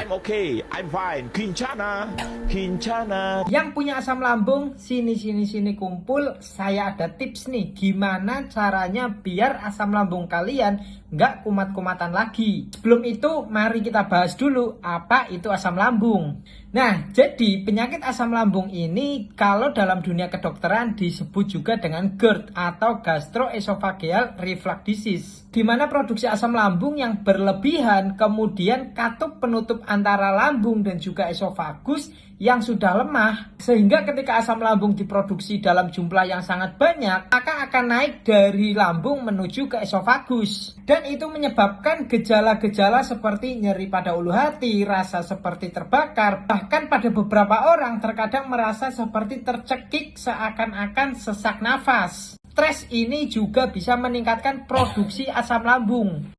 I'm okay, I'm fine. Kincana, Kincana. Yang punya asam lambung, sini kumpul. Saya ada tips nih, gimana caranya biar asam lambung kalian nggak kumat-kumatan lagi. Sebelum itu, mari kita bahas dulu apa itu asam lambung. Nah, jadi penyakit asam lambung ini kalau dalam dunia kedokteran disebut juga dengan GERD atau gastroesophageal reflux disease, di mana produksi asam lambung yang berlebihan kemudian katup penutup antara lambung dan juga esofagus yang sudah lemah, sehingga ketika asam lambung diproduksi dalam jumlah yang sangat banyak, maka akan naik dari lambung menuju ke esofagus, dan itu menyebabkan gejala-gejala seperti nyeri pada ulu hati, rasa seperti terbakar, bahkan pada beberapa orang terkadang merasa seperti tercekik seakan-akan sesak nafas. Stres ini juga bisa meningkatkan produksi asam lambung.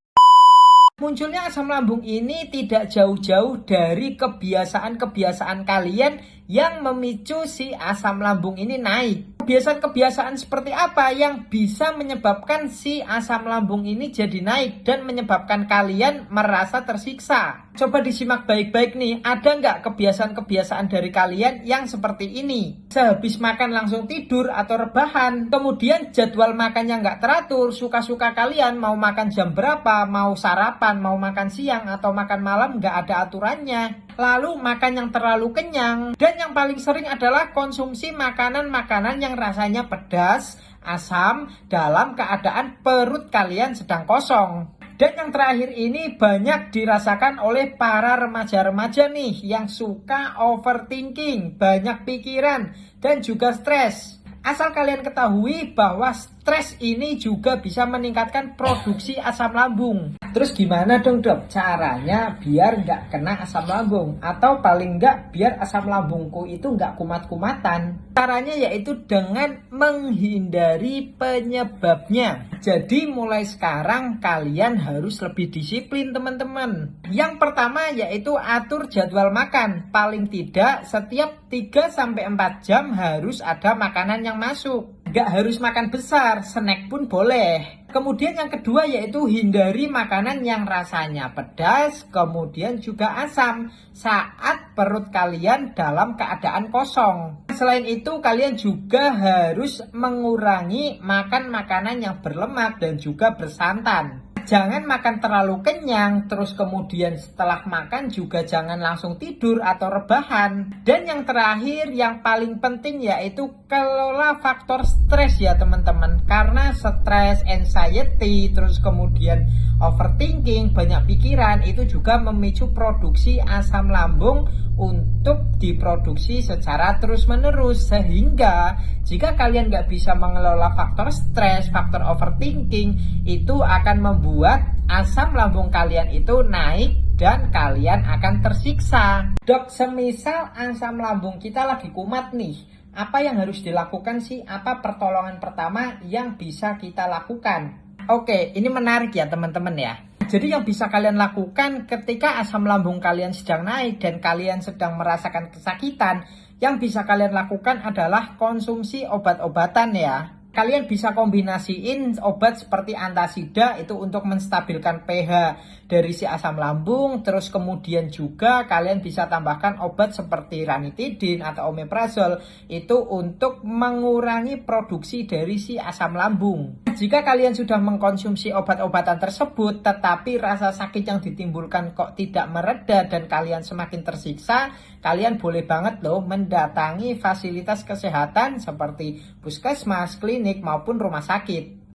Munculnya asam lambung ini tidak jauh-jauh dari kebiasaan-kebiasaan kalian yang memicu si asam lambung ini naik. Kebiasaan-kebiasaan seperti apa yang bisa menyebabkan si asam lambung ini jadi naik dan menyebabkan kalian merasa tersiksa? Coba disimak baik-baik nih, ada nggak kebiasaan-kebiasaan dari kalian yang seperti ini? Sehabis makan langsung tidur atau rebahan, kemudian jadwal makannya nggak teratur, suka-suka kalian mau makan jam berapa, mau sarapan, mau makan siang atau makan malam nggak ada aturannya. Lalu makan yang terlalu kenyang, dan yang paling sering adalah konsumsi makanan-makanan yang rasanya pedas, asam dalam keadaan perut kalian sedang kosong. Dan yang terakhir ini banyak dirasakan oleh para remaja-remaja nih yang suka overthinking, banyak pikiran, dan juga stres. Asal kalian ketahui bahwa stres ini juga bisa meningkatkan produksi asam lambung. Terus gimana dong dok caranya biar nggak kena asam lambung? Atau paling nggak biar asam lambungku itu nggak kumat-kumatan? Caranya yaitu dengan menghindari penyebabnya. Jadi mulai sekarang kalian harus lebih disiplin teman-teman. Yang pertama yaitu atur jadwal makan. Paling tidak setiap 3-4 jam harus ada makanan yang masuk. Nggak harus makan besar, snack pun boleh. Kemudian yang kedua yaitu hindari makanan yang rasanya pedas, kemudian juga asam saat perut kalian dalam keadaan kosong. Selain itu kalian juga harus mengurangi makan makanan yang berlemak dan juga bersantan. Jangan makan terlalu kenyang, terus kemudian setelah makan juga jangan langsung tidur atau rebahan. Dan yang terakhir, yang paling penting yaitu kelola faktor stres ya teman-teman. Karena stres, anxiety, terus kemudian overthinking, banyak pikiran, itu juga memicu produksi asam lambung untuk diproduksi secara terus-menerus. Sehingga jika kalian nggak bisa mengelola faktor stres, faktor overthinking, itu akan membuat asam lambung kalian itu naik dan kalian akan tersiksa. Dok, semisal asam lambung kita lagi kumat nih, apa yang harus dilakukan sih? Apa pertolongan pertama yang bisa kita lakukan? Oke, ini menarik ya teman-teman ya. Jadi yang bisa kalian lakukan ketika asam lambung kalian sedang naik dan kalian sedang merasakan kesakitan, yang bisa kalian lakukan adalah konsumsi obat-obatan ya. Kalian bisa kombinasiin obat seperti antasida itu untuk menstabilkan pH dari si asam lambung. Terus kemudian juga kalian bisa tambahkan obat seperti ranitidin atau omeprazol itu untuk mengurangi produksi dari si asam lambung. Jika kalian sudah mengkonsumsi obat-obatan tersebut tetapi rasa sakit yang ditimbulkan kok tidak mereda dan kalian semakin tersiksa, kalian boleh banget loh mendatangi fasilitas kesehatan seperti puskesmas, klinik maupun rumah sakit.